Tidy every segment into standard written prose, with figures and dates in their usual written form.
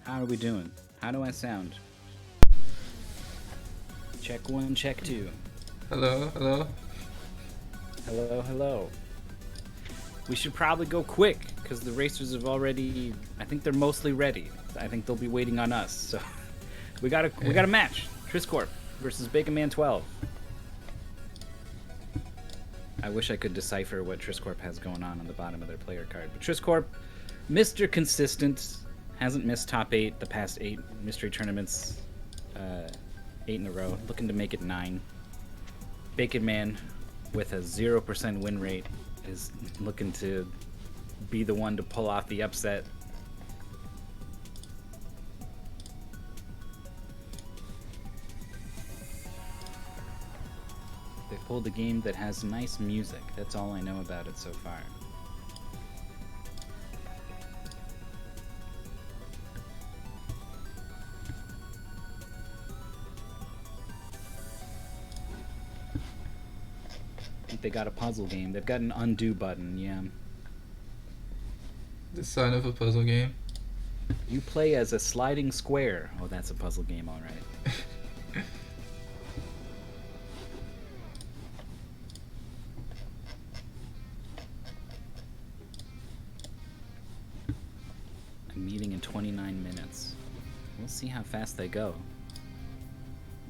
How are we doing? How do I sound? Check 1, check 2. Hello, hello. Hello, hello. We should probably go quick, because the racers have already... I think they're mostly ready. I think they'll be waiting on us, so... we got a match. Trisscorp versus Baconman12. I wish I could decipher what Trisscorp has going on the bottom of their player card. But Trisscorp, Mr. Consistent... hasn't missed top 8 the past 8 mystery tournaments, 8 in a row, looking to make it 9. Baconman, with a 0% win rate, is looking to be the one to pull off the upset. They pulled a game that has nice music. That's all I know about it so far. They got a puzzle game. They've got an undo button, yeah. The sign of a puzzle game. You play as a sliding square. Oh, that's a puzzle game, all right. A meeting in 29 minutes. We'll see how fast they go.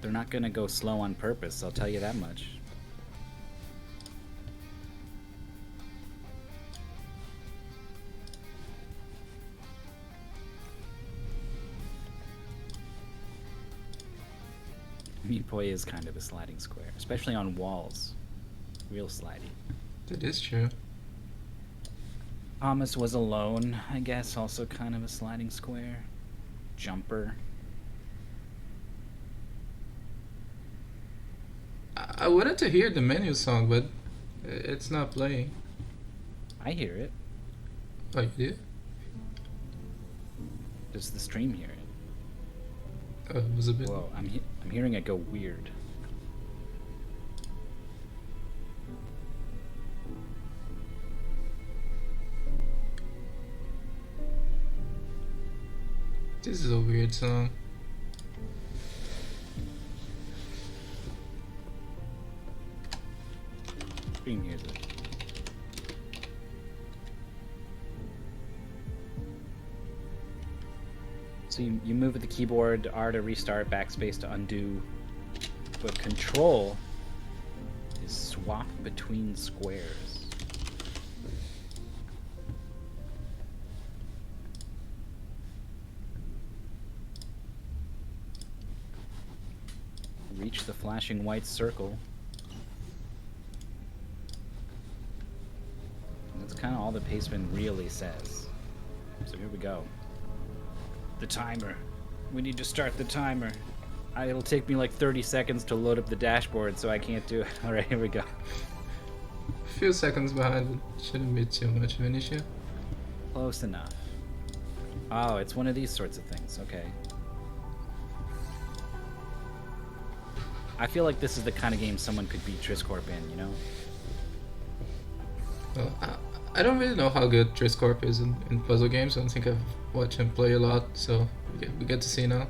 They're not gonna go slow on purpose, I'll tell you that much. Meat Boy is kind of a sliding square, especially on walls. Real slidey. That is true. Thomas was alone, I guess, also kind of a sliding square. Jumper. I wanted to hear the menu song, but it's not playing. I hear it. Oh, you do? Does the stream hear it? Oh, it was a bit... Whoa, I'm hearing it go weird. This is a weird song. Stream hears it. So you move with the keyboard, R to restart, backspace to undo, but control is swap between squares. Reach the flashing white circle. That's kind of all the paceman really says. So here we go. The timer. We need to start the timer. It'll take me like 30 seconds to load up the dashboard, so I can't do it. Alright, here we go. A few seconds behind, but shouldn't be too much of an issue. Close enough. Oh, it's one of these sorts of things. Okay. I feel like this is the kind of game someone could beat Trisscorp in, you know? Well, I don't really know how good Trisscorp is in puzzle games. I don't think I've watched him play a lot, so we get to see now.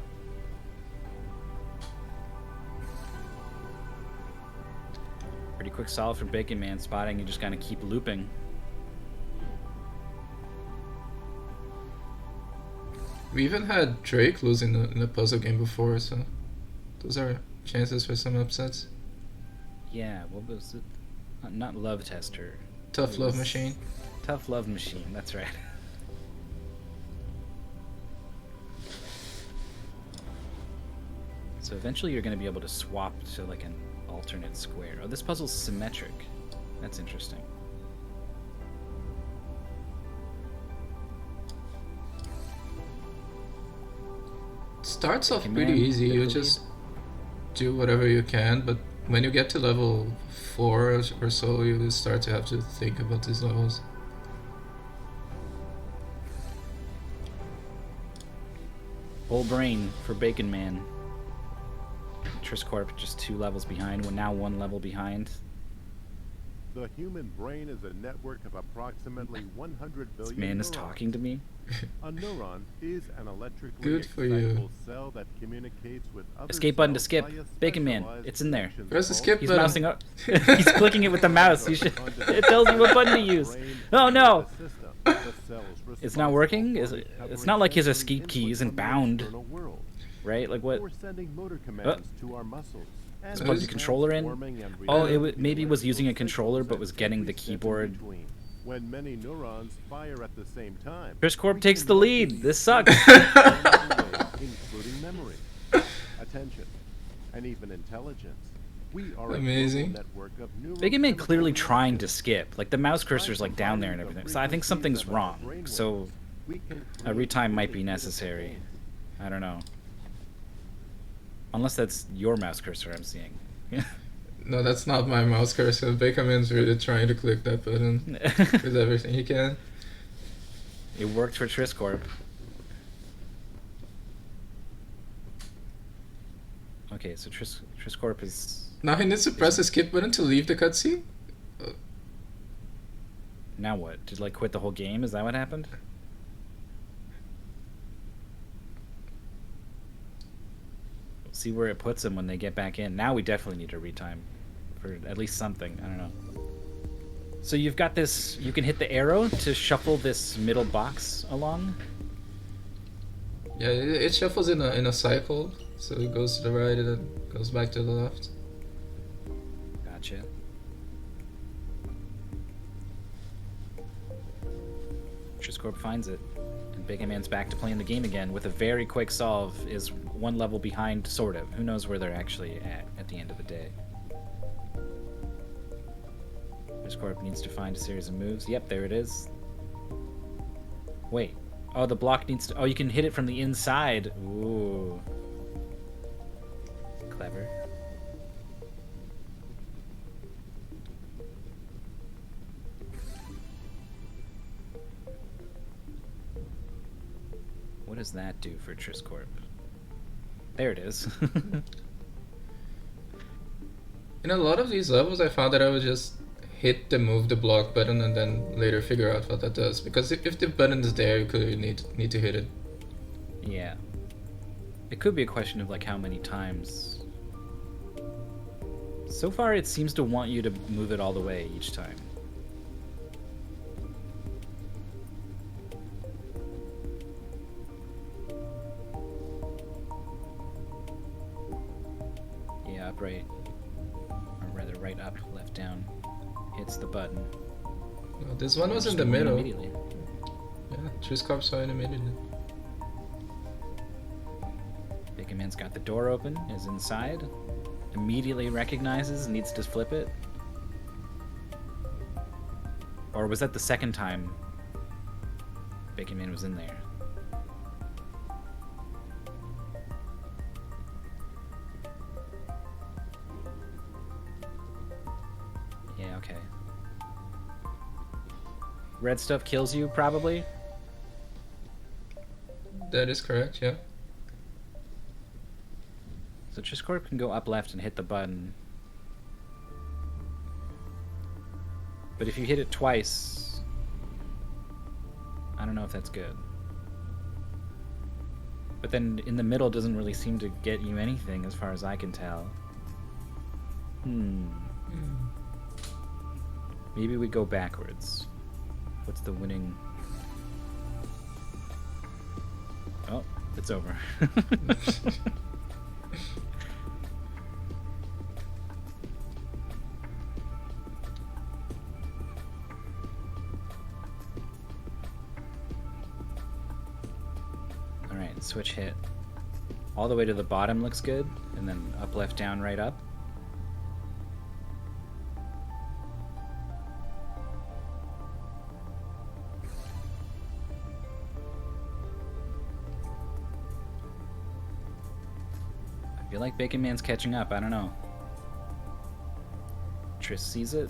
Pretty quick solve for Baconman spotting. You just kind of keep looping. We even had Drake losing in a puzzle game before, so those are chances for some upsets. Yeah, what was it? Not Love Tester. Tough Love Machine. Tough Love Machine, that's right. So eventually you're going to be able to swap to like an alternate square. Oh, this puzzle's symmetric. That's interesting. starts off Baconman pretty easy. with You the just do whatever you can, but when you get to level 4 or so, you start to have to think about these levels. Full brain for Baconman. Trisscorp just 2 levels behind. We're now 1 level behind. The human brain is a network of approximately 100 billion This man is neurons. talking to me. A neuron is an electrically Good for you. excitable cell that communicates with other Escape button to cells skip. via Baconman, specialized it's in there. connections Press the called skip He's button. mousing up. He's clicking it with the mouse. You should, it tells you what button to use. Oh no! It's not working? It's not like his escape key isn't bound. Right? Like what? We're sending motor commands to our muscles. Let's plug the controller in. Oh, maybe it was using a controller but was getting the keyboard. When many neurons fire at the same time, Trisscorp takes the lead. This sucks. including memory, attention, and even intelligence. We are Amazing. A network of Baconman clearly trying to skip. Like the mouse cursor's like down there and everything. So I think something's wrong. So a retime might be necessary. I don't know. Unless that's your mouse cursor I'm seeing. No, that's not my mouse cursor. Baconman's really trying to click that button with everything he can. It worked for Trisscorp. Okay, so Trisscorp is... Now he needs to press the skip button to leave the cutscene? Now what? Did like quit the whole game? Is that what happened? We'll see where it puts them when they get back in. Now we definitely need a retime. For at least something. I don't know. So you've got this... You can hit the arrow to shuffle this middle box along. Yeah, it shuffles in a cycle. So it goes to the right and then goes back to the left. Gotcha. Trisscorp finds it. And Baconman's back to playing the game again with a very quick solve. Is 1 level behind, sort of. Who knows where they're actually at the end of the day. Trisscorp needs to find a series of moves. Yep, there it is. Wait. Oh, the block needs to... Oh, you can hit it from the inside. Ooh. Clever. What does that do for Trisscorp? There it is. In a lot of these levels, I found that I would just hit the move the block button and then later figure out what that does. Because if the button is there, you clearly need to hit it. Yeah. It could be a question of like how many times. So far, it seems to want you to move it all the way each time. Yeah, up, right. Or rather, right, up, left, down. Hits the button. No, this one was in Just the win middle. Immediately. Yeah, Trisscorp saw it immediately. Baconman's got the door open, is inside. Immediately recognizes, needs to flip it. Or was that the second time Baconman was in there? Yeah, okay. Red stuff kills you, probably? That is correct, yeah. So Trisscorp can go up left and hit the button. But if you hit it twice, I don't know if that's good. But then in the middle doesn't really seem to get you anything as far as I can tell. Maybe we go backwards. What's the winning? Oh, it's over. Alright, switch hit. All the way to the bottom looks good, and then up, left, down, right, up. feel like Bacon Man's catching up. I don't know. Triss sees it.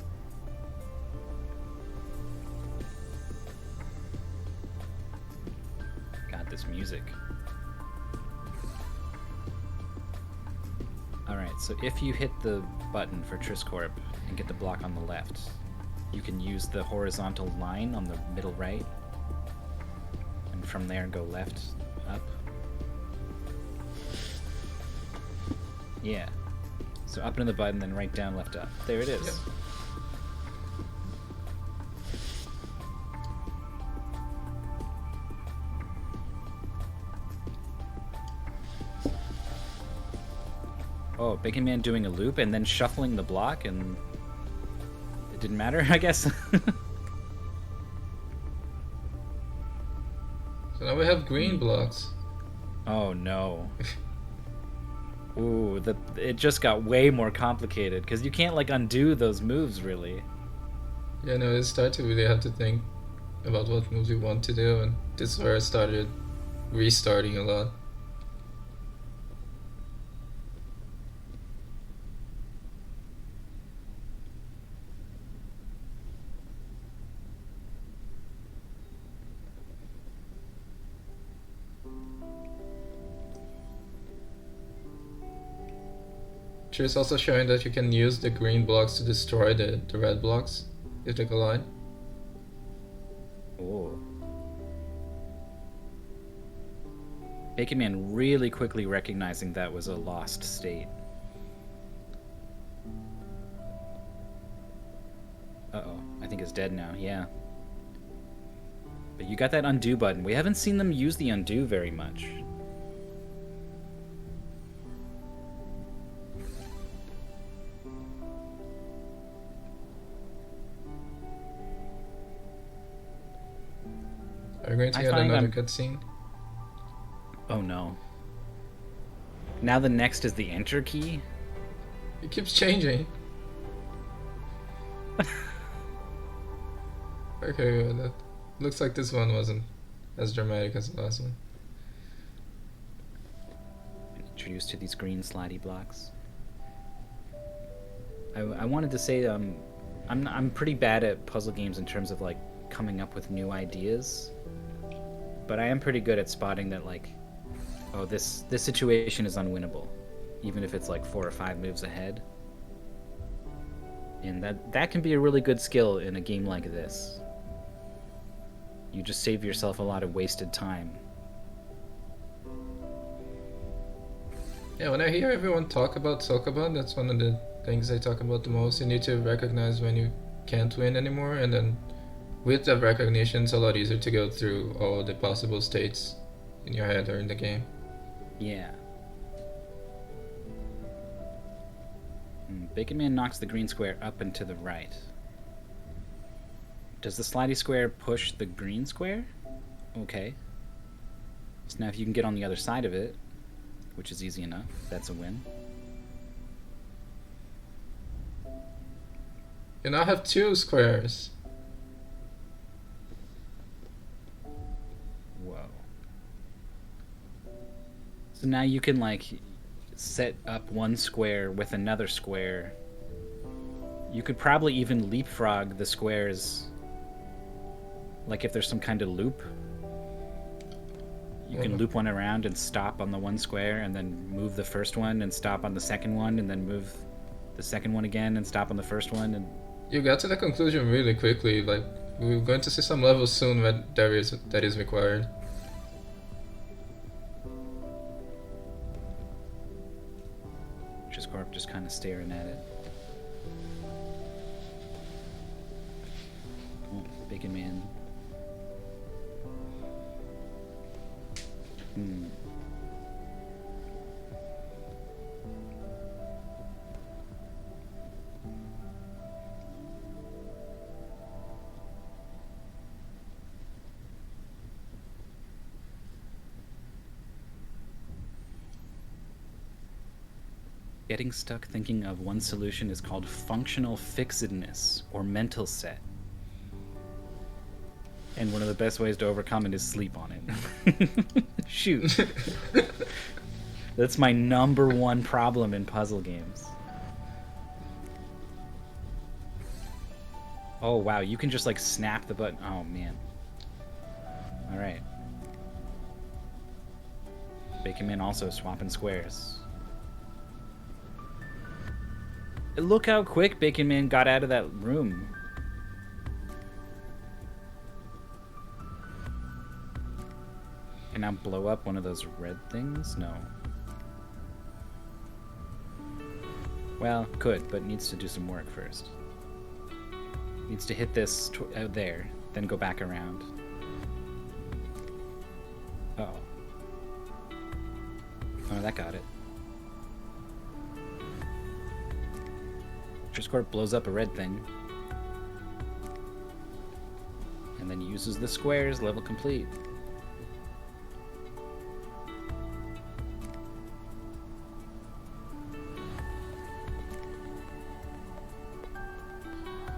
God, this music. Alright, so if you hit the button for Trisscorp and get the block on the left, you can use the horizontal line on the middle right, and from there go left, up. Yeah. So up into the button, then right down, left up. There it is. Yep. Oh, Bacon Man doing a loop and then shuffling the block, and it didn't matter, I guess. So now we have green blocks. Oh no. Ooh, it just got way more complicated because you can't like undo those moves really. Yeah, no, it started to really have to think about what moves we want to do, and this is where I started restarting a lot. It's also showing that you can use the green blocks to destroy the red blocks if they collide. Oh. Bacon Man really quickly recognizing that was a lost state. Uh-oh, I think it's dead now, yeah. But you got that undo button. We haven't seen them use the undo very much. Are we going to I get find another I'm- cutscene? Oh no. Now the next is the enter key? It keeps changing. Okay, well, that looks like this one wasn't as dramatic as the last one. Introduced to these green slidey blocks. I wanted to say I'm pretty bad at puzzle games in terms of like coming up with new ideas, but I am pretty good at spotting that like, oh, this situation is unwinnable, even if it's like 4 or 5 moves ahead. And that can be a really good skill in a game like this. You just save yourself a lot of wasted time. Yeah, when I hear everyone talk about Sokoban, that's one of the things I talk about the most. You need to recognize when you can't win anymore, and then with that recognition, it's a lot easier to go through all the possible states in your head or in the game. Yeah. Bacon Man knocks the green square up and to the right. Does the slidey square push the green square? Okay. So now if you can get on the other side of it, which is easy enough, that's a win. You now have 2 squares. Whoa. So now you can like set up one square with another square. You could probably even leapfrog the squares. Like if there's some kind of loop, you can loop one around and stop on the one square and then move the first one and stop on the second one and then move the second one again and stop on the first one. And You got to the conclusion really quickly. Like, we're going to see some levels soon where that is required. Trisscorp just kind of staring at it. Oh, Bacon Man. Getting stuck thinking of one solution is called functional fixedness or mental set. And one of the best ways to overcome it is sleep on it. Shoot. That's my number one problem in puzzle games. Oh wow, you can just like snap the button. Oh man. Alright. Baconman also swapping squares. Look how quick Baconman got out of that room. Can now blow up one of those red things? No. Well, could, but needs to do some work first. Needs to hit this out there, then go back around. Uh-oh. Oh, that got it. Trisscorp blows up a red thing. And then uses the squares, level complete.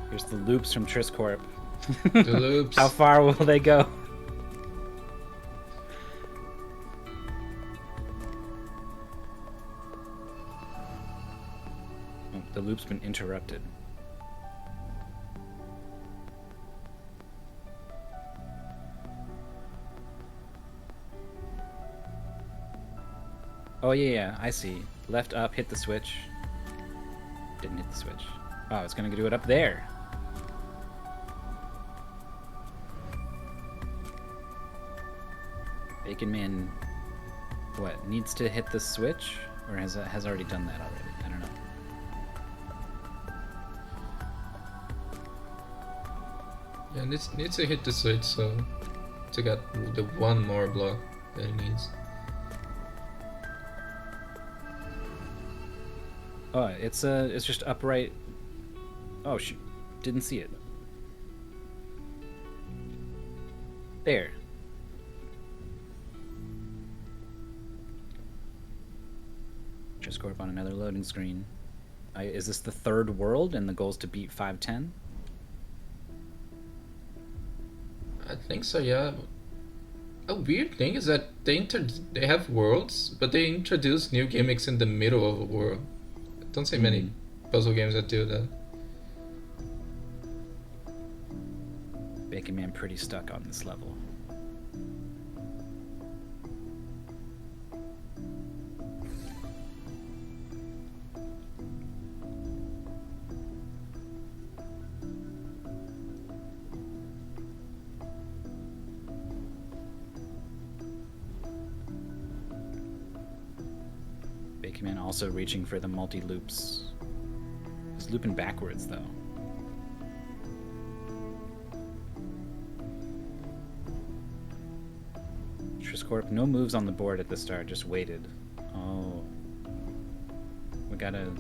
Here's the loops from Trisscorp. The loops. How far will they go? Oh, the loop's been interrupted. Oh yeah, I see. Left up, hit the switch. Didn't hit the switch. Oh, it's gonna do it up there. Baconman, what, needs to hit the switch? Or has already done that already? I don't know. Yeah, needs to hit the switch so to get the one more block that it needs. Oh, it's just upright. Oh shoot, didn't see it. There. Trisscorp on another loading screen. Is this the third world and the goal is to beat 510? I think so, yeah. A weird thing is that they have worlds, but they introduce new gimmicks in the middle of a world. I don't see many puzzle games that do that. Baconman pretty stuck on this level. Baconman also reaching for the multi-loops. He's looping backwards though. Trisscorp, no moves on the board at the start, just waited. Oh. We got a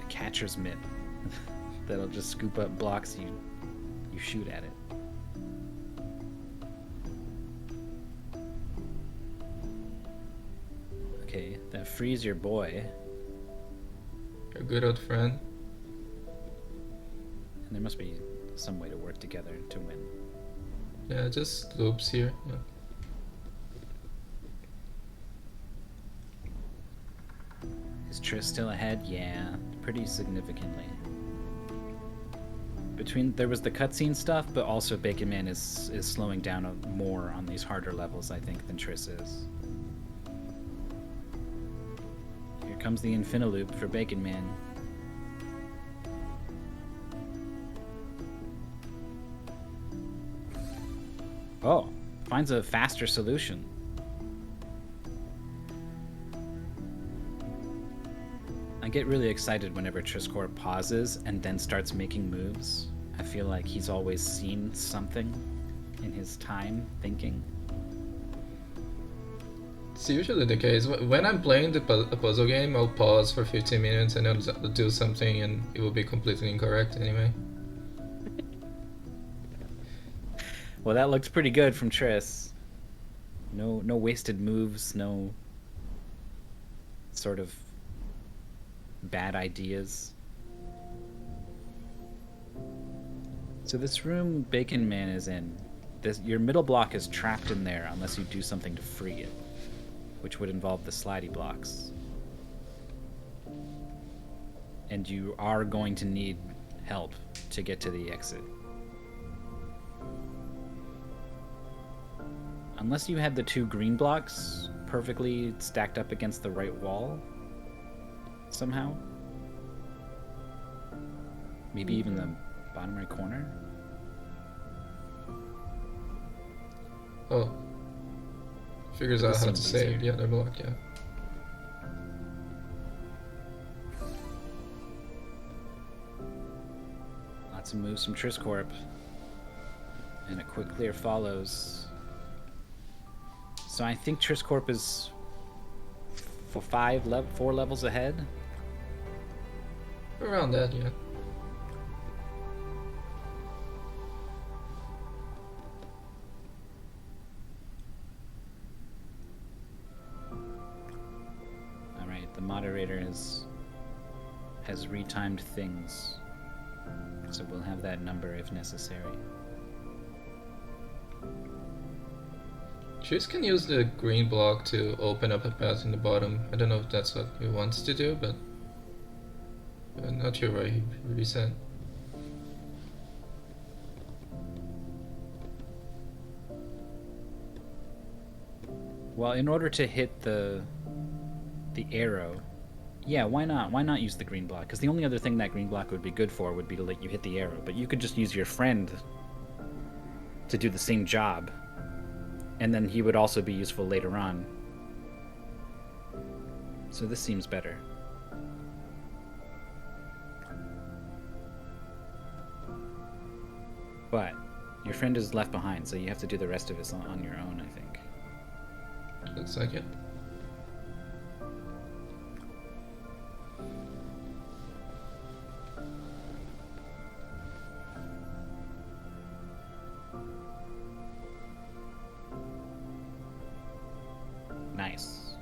catcher's mitt that'll just scoop up blocks you shoot at it. Okay, that frees your boy. A good old friend. And there must be some way to work together to win. Yeah, just loops here. Yeah. Is Triss still ahead? Yeah, pretty significantly. There was the cutscene stuff, but also Baconman is slowing down more on these harder levels, I think, than Triss is. Here comes the Infinaloop for Baconman. Oh, finds a faster solution. I get really excited whenever Trisscorp pauses and then starts making moves. I feel like he's always seen something in his time thinking. It's usually the case. When I'm playing a puzzle game, I'll pause for 15 minutes and I'll do something and it will be completely incorrect anyway. Well, that looks pretty good from Triss. No wasted moves, no sort of bad ideas. So this room Baconman is in, your middle block is trapped in there unless you do something to free it. which would involve the slidey blocks. And you are going to need help to get to the exit. Unless you had the 2 green blocks perfectly stacked up against the right wall somehow. Maybe even the bottom right corner. Oh. Figures out how to save the other block, yeah. Lots of moves from Trisscorp. And a quick clear follows. So I think Trisscorp is 4 levels ahead. Around that, yeah. Alright, the moderator has retimed things. So we'll have that number if necessary. Triss can use the green block to open up a path in the bottom. I don't know if that's what he wants to do, but I'm not sure why he reset. Well, in order to hit the arrow, yeah, why not? Why not use the green block? Because the only other thing that green block would be good for would be to let you hit the arrow. But you could just use your friend to do the same job. And then he would also be useful later on. So this seems better. But your friend is left behind, so you have to do the rest of this on your own, I think. Looks like it. Nice.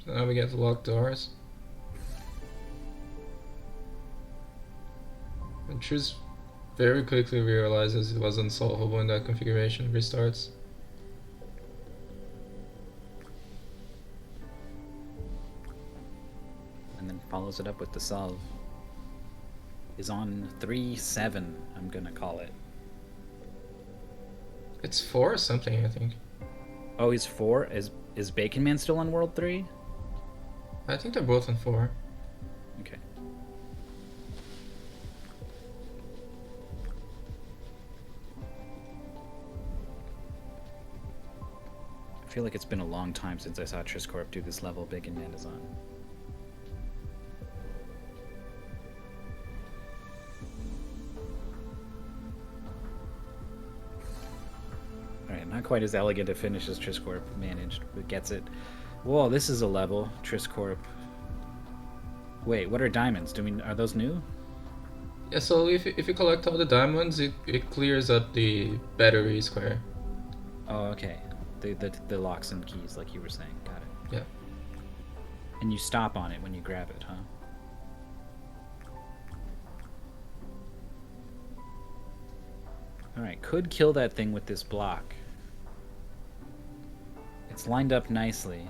So now we get the locked doors. And Triss very quickly realizes it was unsolvable when that configuration restarts. And then follows it up with the solve. Is on 3-7, I'm gonna call it. It's 4 or something, I think. Oh, he's 4? Is Baconman still on World 3? I think they're both on 4. Okay. I feel like it's been a long time since I saw Trisscorp do this level Baconman is on. Alright, not quite as elegant a finish as Trisscorp managed, but gets it. Whoa, this is a level, Trisscorp. Wait, what are diamonds? Are those new? Yeah, so if you collect all the diamonds, it clears up the battery square. Oh, okay. The locks and keys, like you were saying. Got it. Yeah. And you stop on it when you grab it, huh? Alright, could kill that thing with this block. It's lined up nicely.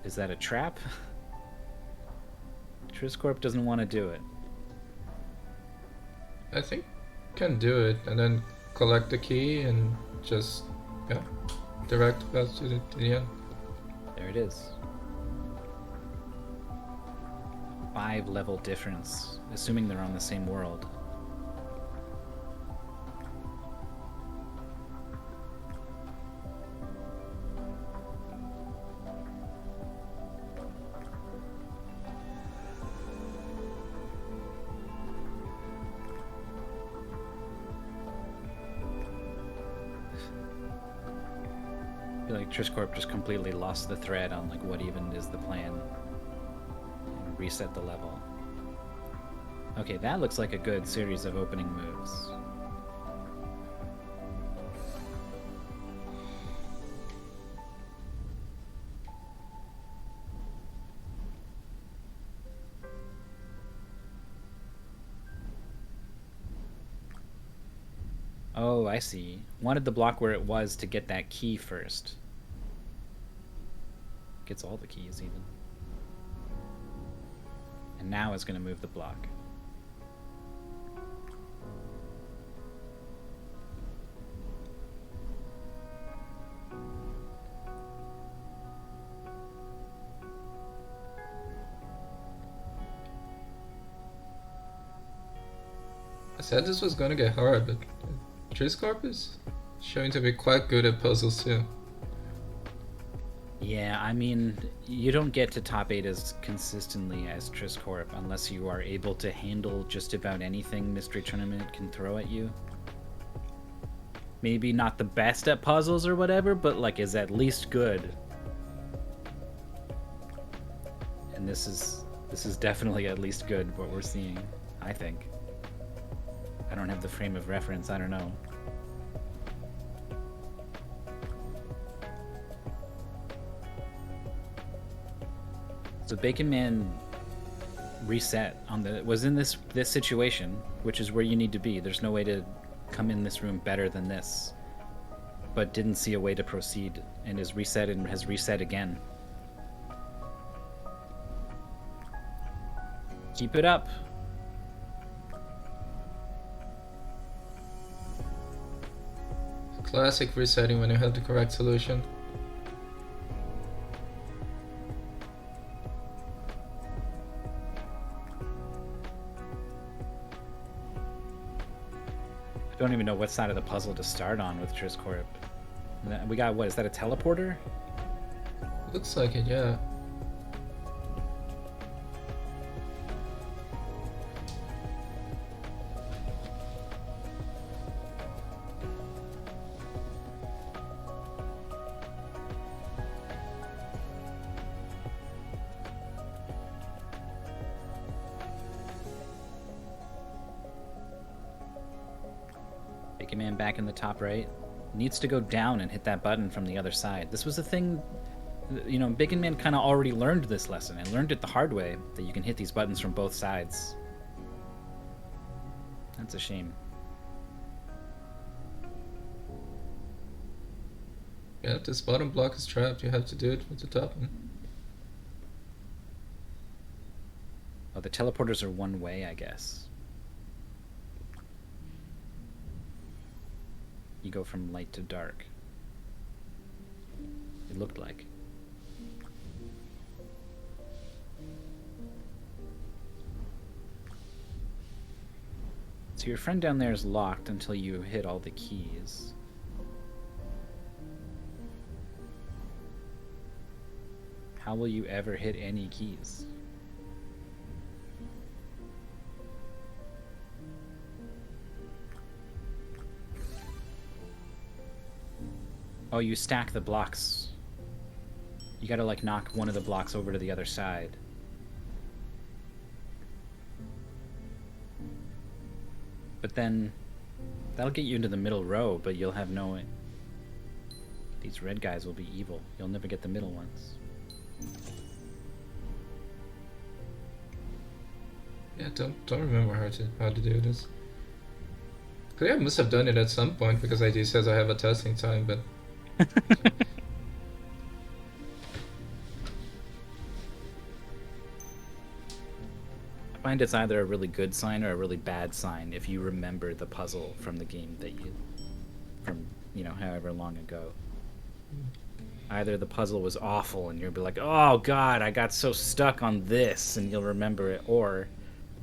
Is that a trap? Trisscorp doesn't want to do it. I think can do it and then collect the key and just direct path to the end. There it is. 5 level difference, assuming they're on the same world. I feel like Trisscorp just completely lost the thread on like what even is the plan and reset the level. Okay, that looks like a good series of opening moves. Oh, I see. Wanted the block where it was to get that key first. Gets all the keys, even. And now it's going to move the block. I said this was gonna get hard, but Trisscorp is showing to be quite good at puzzles too. Yeah, I mean, you don't get to top 8 as consistently as Trisscorp unless you are able to handle just about anything Mystery Tournament can throw at you. Maybe not the best at puzzles or whatever, but like is at least good. And this is definitely at least good what we're seeing, I think. I don't have the frame of reference, I don't know. So Baconman reset on the was in this situation, which is where you need to be. There's no way to come in this room better than this, but didn't see a way to proceed and is reset and has reset again. Keep it up. Classic resetting when you have the correct solution. I don't even know what side of the puzzle to start on with Trisscorp. We got, what, is that a teleporter? Looks like it, yeah. Man back in the top right needs to go down and hit that button from the other side. This was a thing, you know, Baconman kind of already learned this lesson and learned it the hard way, that you can hit these buttons from both sides. That's a shame. Yeah, if this bottom block is trapped, you have to do it with the top one. Oh, the teleporters are one way, I guess. You go from light to dark. It looked like. So your friend down there is locked until you hit all the keys. How will you ever hit any keys? Oh, you stack the blocks. You gotta like knock one of the blocks over to the other side. But then that'll get you into the middle row, but you'll have no... These red guys will be evil. You'll never get the middle ones. Yeah, don't remember how to do this. I must have done it at some point because ID says I have a testing time, but I find it's either a really good sign or a really bad sign if you remember the puzzle from the game that from however long ago. Either the puzzle was awful and you'll be like, oh god, I got so stuck on this, and you'll remember it, or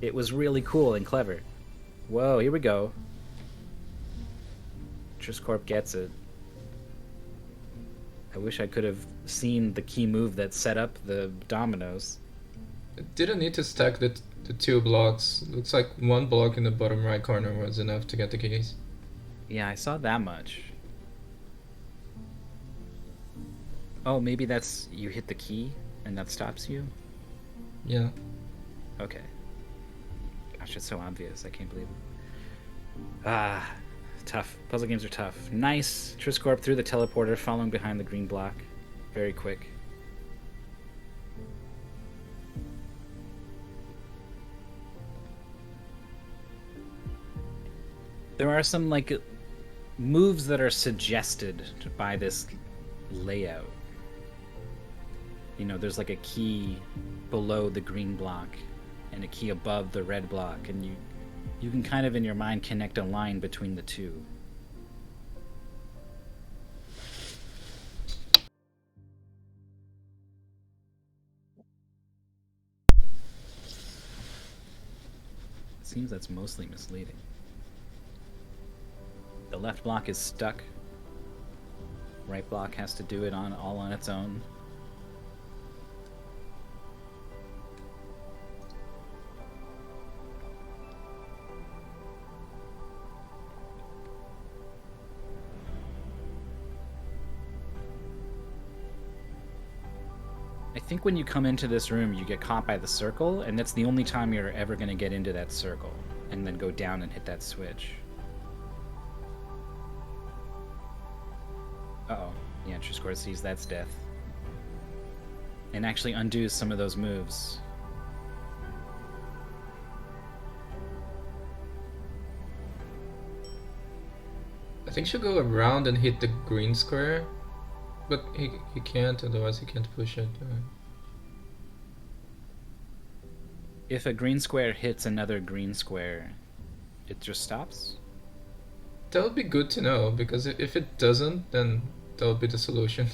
it was really cool and clever. Whoa, here we go. Trisscorp gets it. I wish I could have seen the key move that set up the dominoes. it didn't need to stack the two blocks. Looks like one block in the bottom right corner was enough to get the keys. Yeah, I saw that much. Oh, maybe that's... you hit the key and that stops you? Yeah. Okay. Gosh, it's so obvious. I can't believe it. Ah, tough. Puzzle games are tough. Nice. Trisscorp through the teleporter, following behind the green block. Very quick. There are some, like, moves that are suggested by this layout. You know, there's like a key below the green block and a key above the red block, and you can kind of in your mind connect a line between the two. It seems that's mostly misleading. The left block is stuck. Right block has to do it all on its own. I think when you come into this room, you get caught by the circle, and that's the only time you're ever going to get into that circle, and then go down and hit that switch. Uh-oh. Yeah, Trisscorp sees that's death. And actually undoes some of those moves. I think she'll go around and hit the green square, but he can't, otherwise he can't push it. If a green square hits another green square, it just stops? That would be good to know, because if it doesn't, then that would be the solution.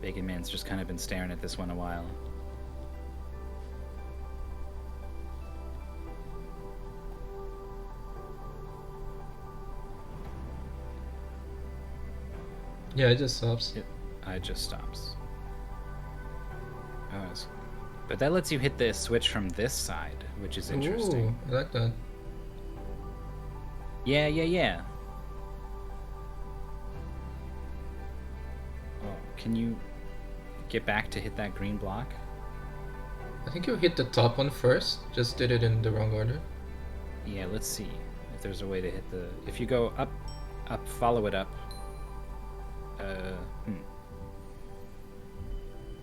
Baconman's just kind of been staring at this one a while. Yeah, it just stops. It just stops. Oh, but that lets you hit the switch from this side, which is interesting. Ooh, I like that. Yeah. Oh, can you get back to hit that green block? I think you hit the top one first, just did it in the wrong order. Yeah, let's see if there's a way to hit the... If you go up, follow it up.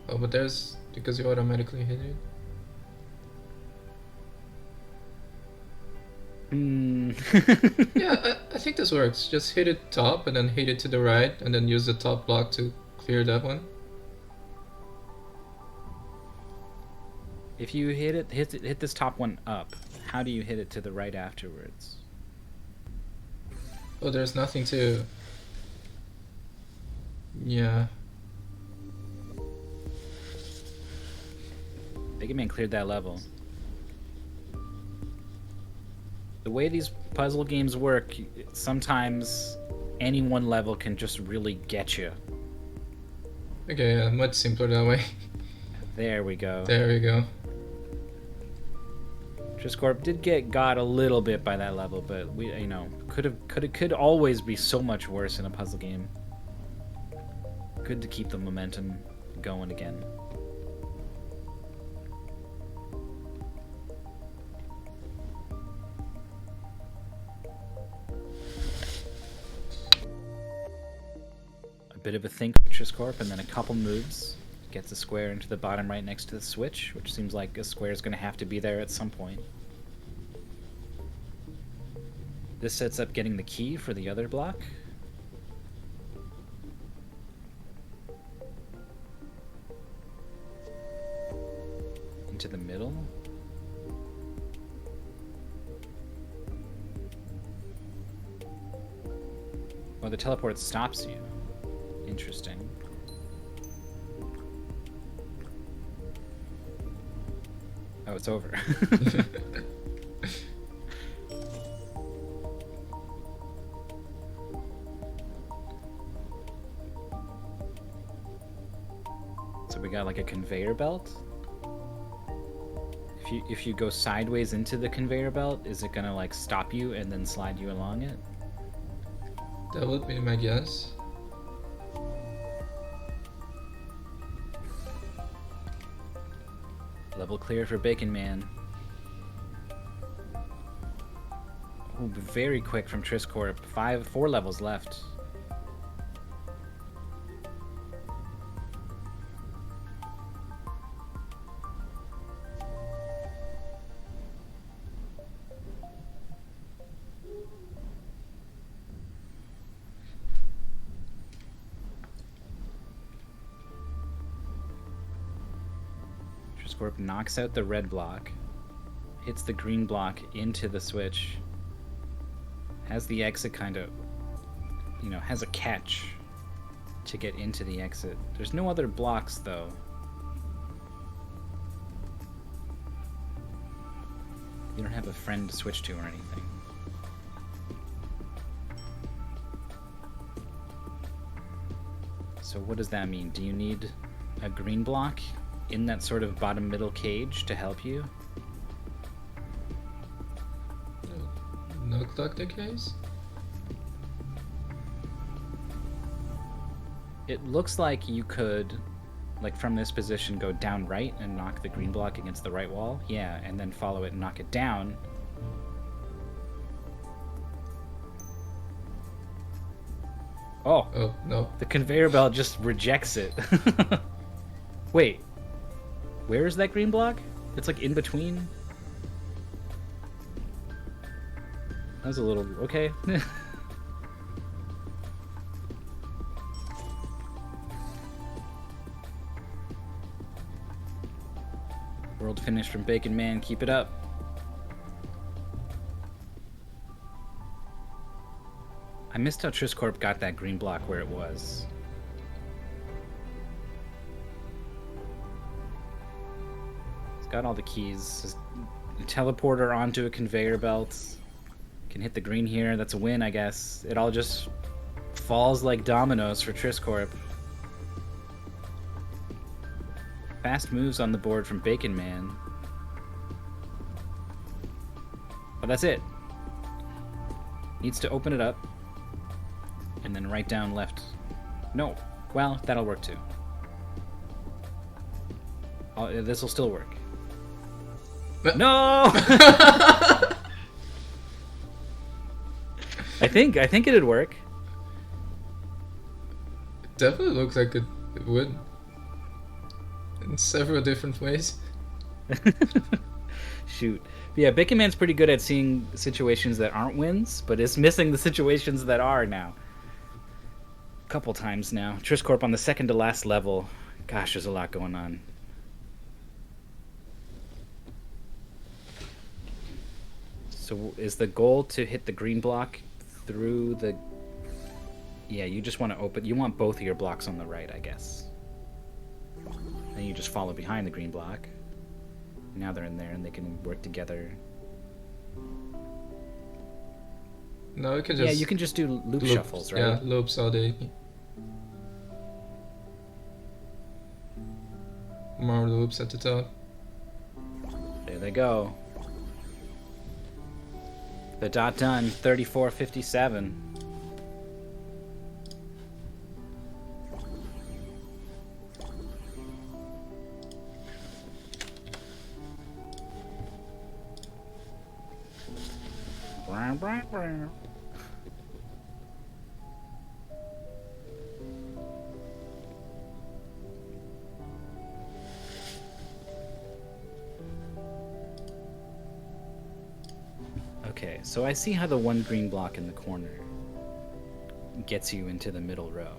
Oh, but there's... because you automatically hit it. Yeah, I think this works. Just hit it top and then hit it to the right and then use the top block to clear that one. If you hit this top one up, how do you hit it to the right afterwards? Oh, there's nothing to... Yeah. Baconman cleared that level. The way these puzzle games work, sometimes any one level can just really get you. Okay, yeah, much simpler that way. There we go. There we go. Trisscorp did get got a little bit by that level, but we, could always be so much worse in a puzzle game. Good to keep the momentum going again. A bit of a think for Trisscorp, and then a couple moves. Gets a square into the bottom right next to the switch, which seems like a square is going to have to be there at some point. This sets up getting the key for the other block. Into the middle. Oh, the teleport stops you. Interesting. Oh, it's over. So we got like a conveyor belt. If you go sideways into the conveyor belt, is it gonna like stop you and then slide you along it? That would be my guess. Level clear for Baconman. Oh, very quick from Trisscorp. 4 levels left. Trisscorp knocks out the red block, hits the green block into the switch, has the exit kind of, has a catch to get into the exit. There's no other blocks, though. You don't have a friend to switch to or anything. So what does that mean? Do you need a green block in that sort of bottom middle cage to help you? Not like the case. It looks like you could, like from this position, go down right and knock the green block against the right wall. Yeah, and then follow it and knock it down. Oh, no. The conveyor belt just rejects it. Wait. Where is that green block? It's like in between. That was a little... Okay. World finish from Bacon Man. Keep it up. I missed how Trisscorp got that green block where it was. It's got all the keys. Just teleporter onto a conveyor belt. Can hit the green here. That's a win, I guess. It all just falls like dominoes for Trisscorp. Fast moves on the board from Bacon Man. But that's it. Needs to open it up. And then right down left. No. Well, that'll work too. This will still work. No! I think it'd work. It definitely looks like it would. In several different ways. Shoot. But yeah, Bacon Man's pretty good at seeing situations that aren't wins, but is missing the situations that are now. Couple times now. Trisscorp on the second to last level. Gosh, there's a lot going on. So is the goal to hit the green block through the... Yeah, you just want to open... You want both of your blocks on the right, I guess. Then you just follow behind the green block. Now they're in there and they can work together. No, you can just... Yeah, you can just do loop shuffles, right? Yeah, loops all day. More loops at the top. There they go. The dot done, 34:57. Okay, so I see how the one green block in the corner gets you into the middle row.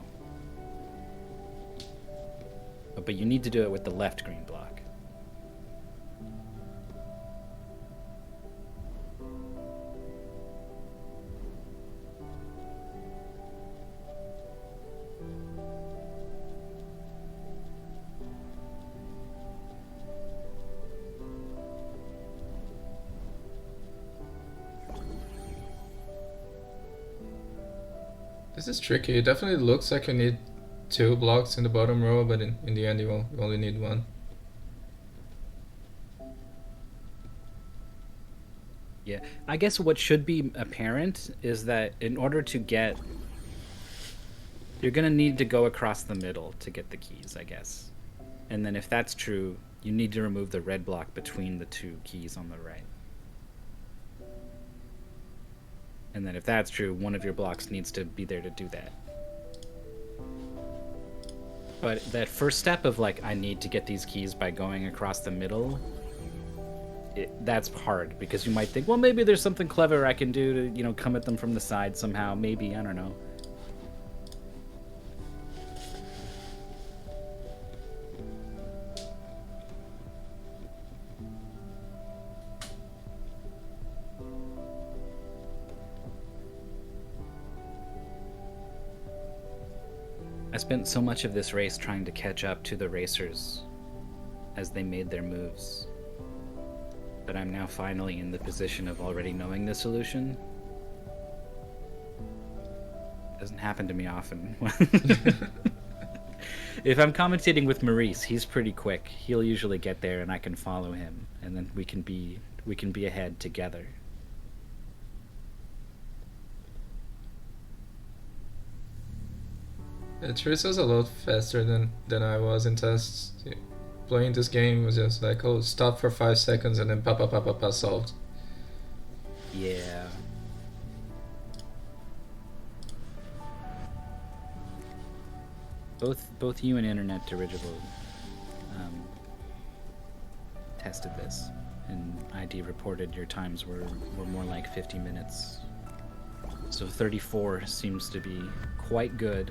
But you need to do it with the left green block. This is tricky. It definitely looks like you need 2 blocks in the bottom row, but in the end you only need 1. Yeah, I guess what should be apparent is that in order to get... You're going to need to go across the middle to get the keys, I guess. And then if that's true, you need to remove the red block between the 2 keys on the right. And then if that's true, one of your blocks needs to be there to do that. But that first step of like, I need to get these keys by going across the middle, that's hard because you might think, well, maybe there's something clever I can do to, come at them from the side somehow. Maybe, I don't know. spent so much of this race trying to catch up to the racers as they made their moves that I'm now finally in the position of already knowing the solution. Doesn't happen to me often. If I'm commentating with Maurice, he's pretty quick. He'll usually get there and I can follow him, and then we can be ahead together. Triss was a lot faster than I was in tests. Playing this game was just like, oh, stop for 5 seconds and then pa solved. Yeah. Both you and Internet Dirigible tested this, and ID reported your times were more like 50 minutes. So 34 seems to be quite good.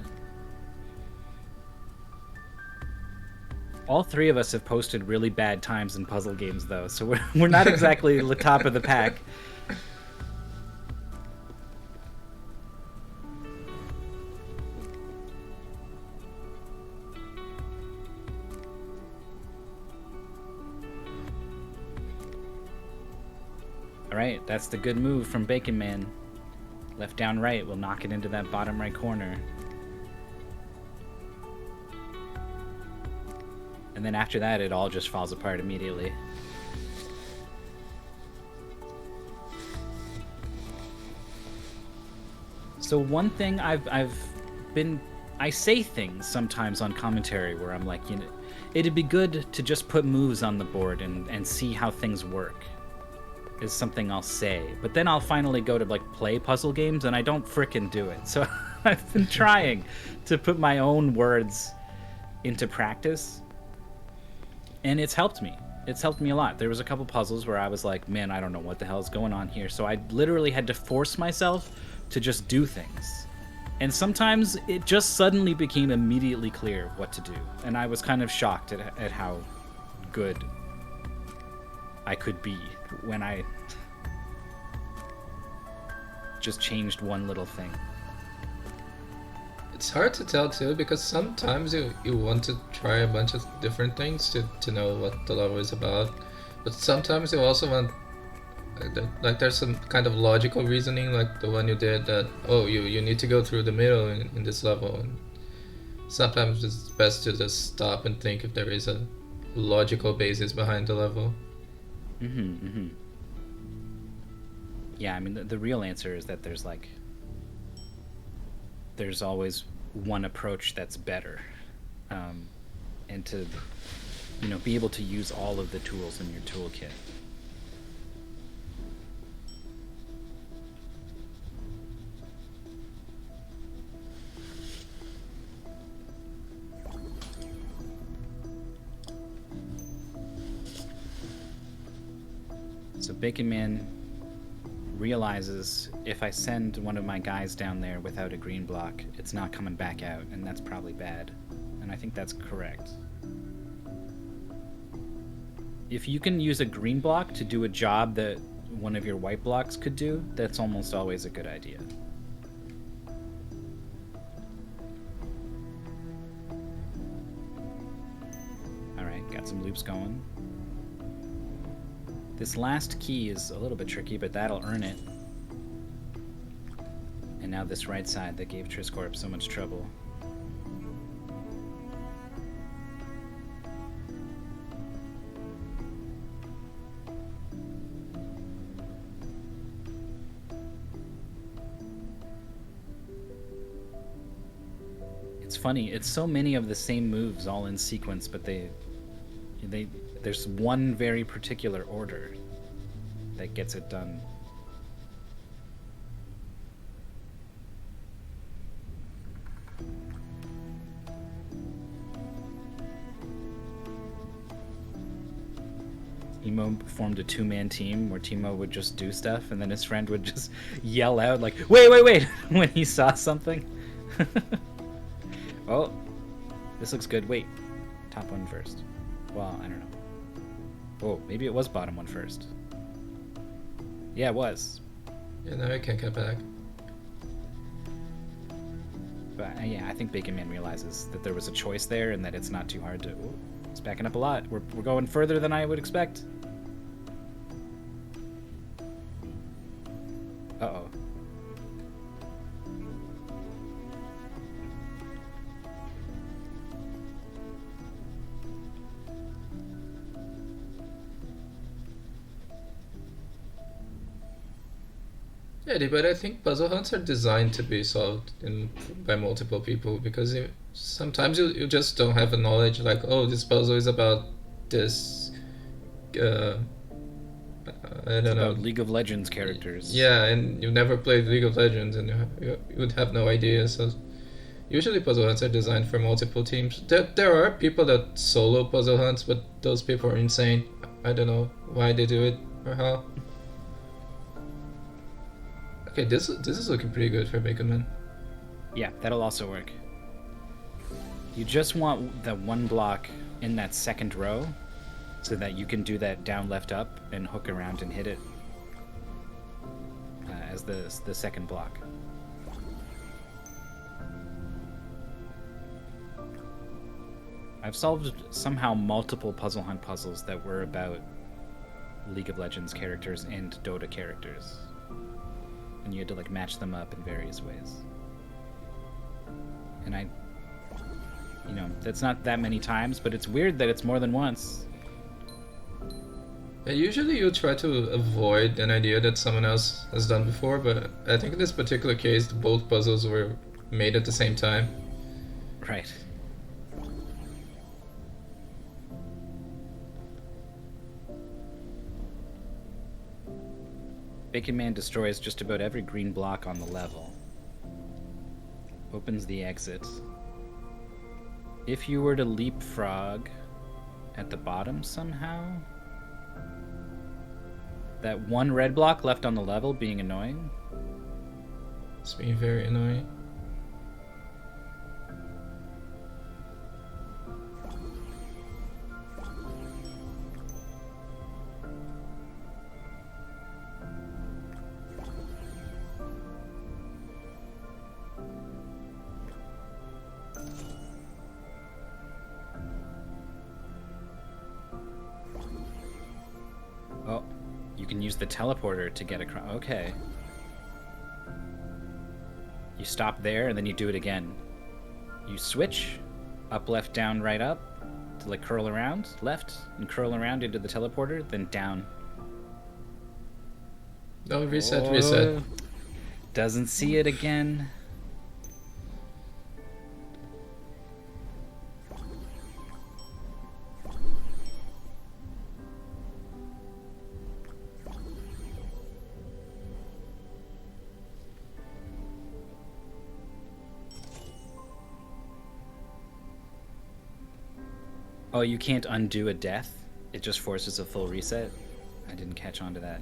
All three of us have posted really bad times in puzzle games, though, so we're not exactly the top of the pack. Alright, that's the good move from Bacon Man. Left, down, right. We'll knock it into that bottom right corner. And then after that, it all just falls apart immediately. So one thing I say things sometimes on commentary where I'm like, you know, it'd be good to just put moves on the board and see how things work, is something I'll say. But then I'll finally go to like play puzzle games and I don't frickin' do it. So I've been trying to put my own words into practice. And it's helped me. It's helped me a lot. There was a couple puzzles where I was like, man, I don't know what the hell is going on here. So I literally had to force myself to just do things. And sometimes it just suddenly became immediately clear what to do. And I was kind of shocked at how good I could be when I just changed one little thing. It's hard to tell too, because sometimes you want to try a bunch of different things to know what the level is about, but sometimes you also want like there's some kind of logical reasoning, like the one you did, that you need to go through the middle in this level, and sometimes it's best to just stop and think if there is a logical basis behind the level. Yeah, I mean the real answer is that there's always one approach that's better, and to, you know, be able to use all of the tools in your toolkit. So Bacon Man realizes if I send one of my guys down there without a green block, it's not coming back out, and that's probably bad. And I think that's correct. If you can use a green block to do a job that one of your white blocks could do, that's almost always a good idea. Alright, got some loops going. This last key is a little bit tricky, but that'll earn it. And now this right side that gave Trisscorp so much trouble. It's funny, it's so many of the same moves all in sequence, but there's one very particular order that gets it done. Timo formed a two-man team where Timo would just do stuff and then his friend would just yell out like, wait, when he saw something. Oh, this looks good. Wait, top one first. Well, I don't know. Oh, maybe it was bottom one first. Yeah, it was. Yeah, now I can't get back. But yeah, I think Baconman realizes that there was a choice there and that it's not too hard to... Ooh, it's backing up a lot. We're going further than I would expect. Uh-oh. Yeah, but I think puzzle hunts are designed to be solved by multiple people because sometimes you just don't have a knowledge like, oh, this puzzle is about this. I don't know. About League of Legends characters. Yeah, and you never played League of Legends, and you would have no idea. So usually puzzle hunts are designed for multiple teams. There are people that solo puzzle hunts, but those people are insane. I don't know why they do it or how. Okay, this is looking pretty good for Baconman. Yeah, that'll also work. You just want the one block in that second row so that you can do that down, left, up, and hook around and hit it as the second block. I've solved somehow multiple puzzle hunt puzzles that were about League of Legends characters and Dota characters. And you had to like match them up in various ways. And that's not that many times, but it's weird that it's more than once. Yeah, usually you try to avoid an idea that someone else has done before, but I think in this particular case, both puzzles were made at the same time. Right. Baconman destroys just about every green block on the level. Opens the exit. If you were to leapfrog at the bottom somehow, that one red block left on the level being annoying. It's being very annoying. Oh, you can use the teleporter to get across. Okay. You stop there and then you do it again. You switch up, left, down, right, up to like curl around, left, and curl around into the teleporter, then down. No, reset. Doesn't see it again. Oh, you can't undo a death? It just forces a full reset? I didn't catch on to that.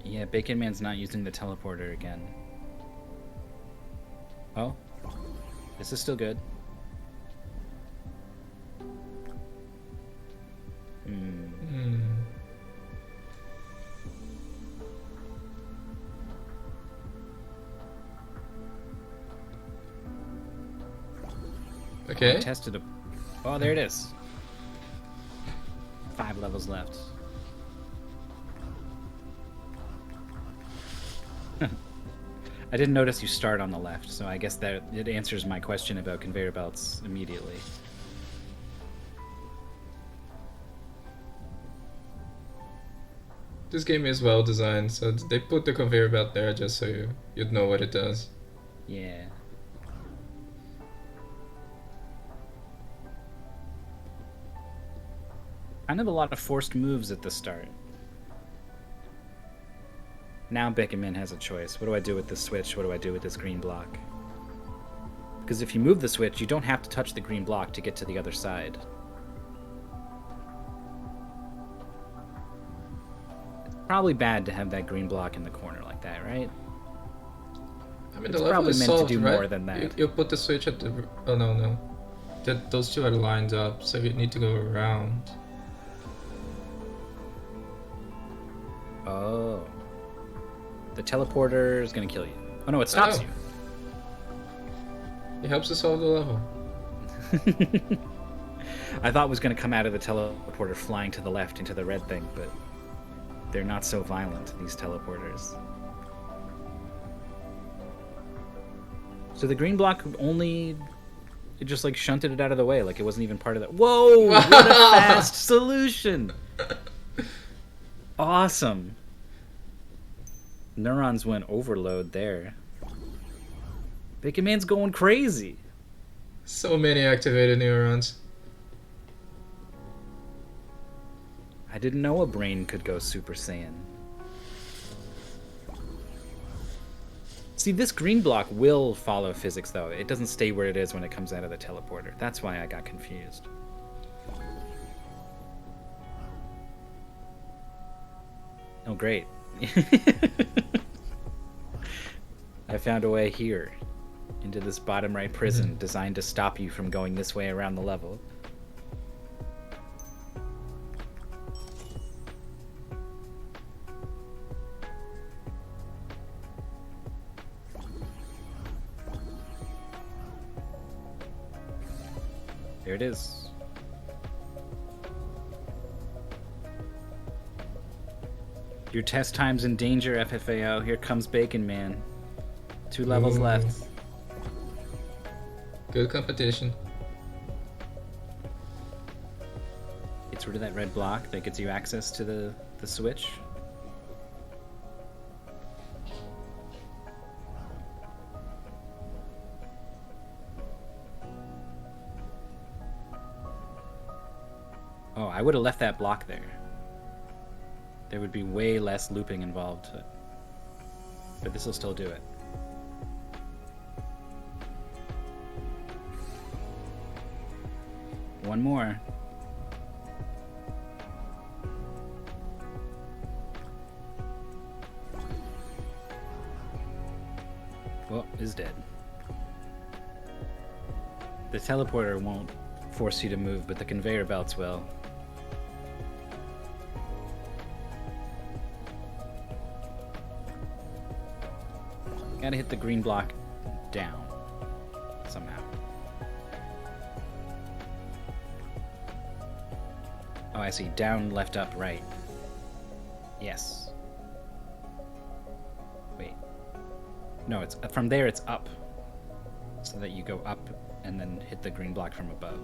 Yeah, Baconman's not using the teleporter again. Oh, this is still good. Okay. I tested it. Oh, there it is. 5 levels left. I didn't notice you start on the left, so I guess that it answers my question about conveyor belts immediately. This game is well designed, so they put the conveyor belt there just so you'd know what it does. Yeah. Kind of a lot of forced moves at the start. Now Baconman has a choice. What do I do with this switch? What do I do with this green block? Because if you move the switch, you don't have to touch the green block to get to the other side. It's probably bad to have that green block in the corner like that, right? I mean, It's the level probably is meant to solved, do right? more than that. You put the switch at the... Oh, no. Those two are lined up, so you need to go around. Oh. The teleporter is gonna kill you. Oh no, it stops Oh. you. It helps us solve the level. I thought it was going to come out of the teleporter flying to the left into the red thing, but they're not so violent, these teleporters. So the green block only... It just like shunted it out of the way, like it wasn't even part of that. Whoa! What a fast solution! Awesome. Neurons went overload there. Baconman's going crazy. So many activated neurons. I didn't know a brain could go Super Saiyan. See, this green block will follow physics, though. It doesn't stay where it is when it comes out of the teleporter. That's why I got confused. Oh, great. I found a way here, into this bottom right prison, designed to stop you from going this way around the level. There it is. Your test time's in danger, FFAO. Here comes Baconman. 2 levels left. Good competition. Gets rid of that red block that gets you access to the switch. Oh, I would have left that block there. There would be way less looping involved. But this will still do it. One more. Well, is dead. The teleporter won't force you to move, but the conveyor belts will. Gotta hit the green block down somehow. Oh, I see. Down, left, up, right. Yes. Wait. No, it's from there it's up. So that you go up and then hit the green block from above.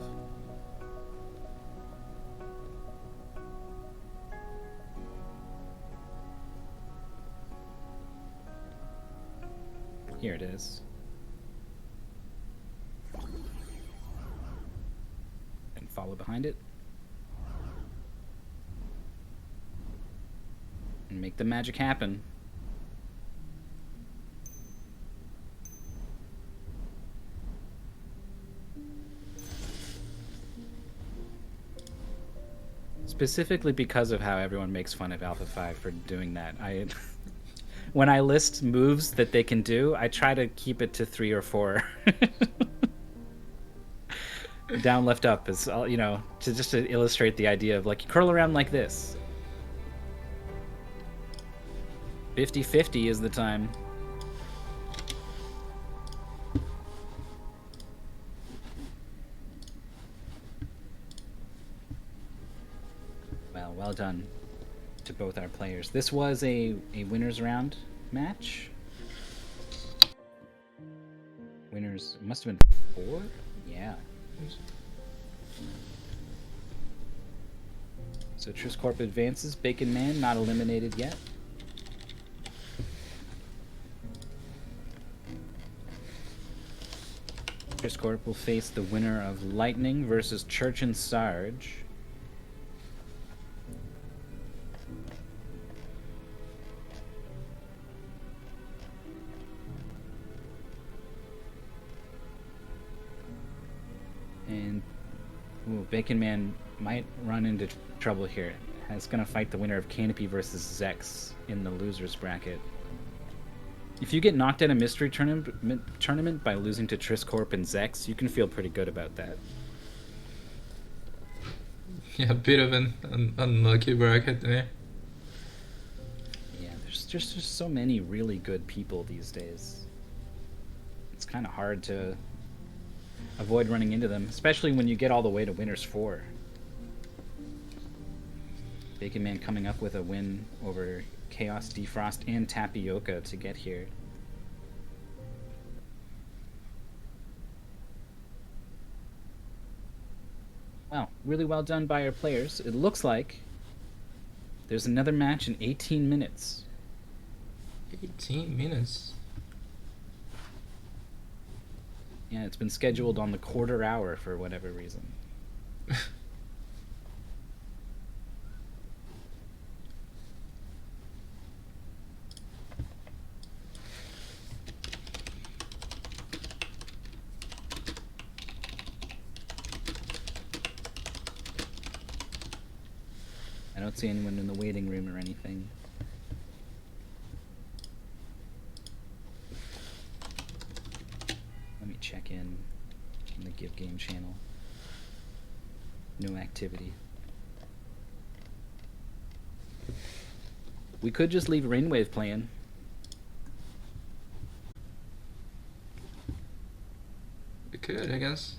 Here it is. And follow behind it. And make the magic happen. Specifically because of how everyone makes fun of Alpha 5 for doing that. When I list moves that they can do, I try to keep it to 3 or 4. Down, left, up is, you know, to illustrate the idea of like you curl around like this. 50-50 is the time. Well done to both our players. This was a winners round match. Winners must have been 4? Yeah. So Trisscorp advances. Baconman not eliminated yet. Trisscorp will face the winner of Lightning versus Church and Sarge. And Baconman might run into trouble here. It's going to fight the winner of Canopy versus Zex in the losers bracket. If you get knocked out of Mystery Tournament by losing to Trisscorp and Zex, you can feel pretty good about that. Yeah, a bit of an unlucky bracket there. just so many really good people these days. It's kind of hard to avoid running into them, especially when you get all the way to Winners 4. Bacon Man coming up with a win over Chaos, Defrost, and Tapioca to get here. Wow, really well done by our players. It looks like there's another match in 18 minutes. 18 minutes. Yeah, it's been scheduled on the quarter hour for whatever reason. I don't see anyone in the waiting room or anything. Let me check in the Give Game channel. No activity. We could just leave Rainwave playing. We could, I guess.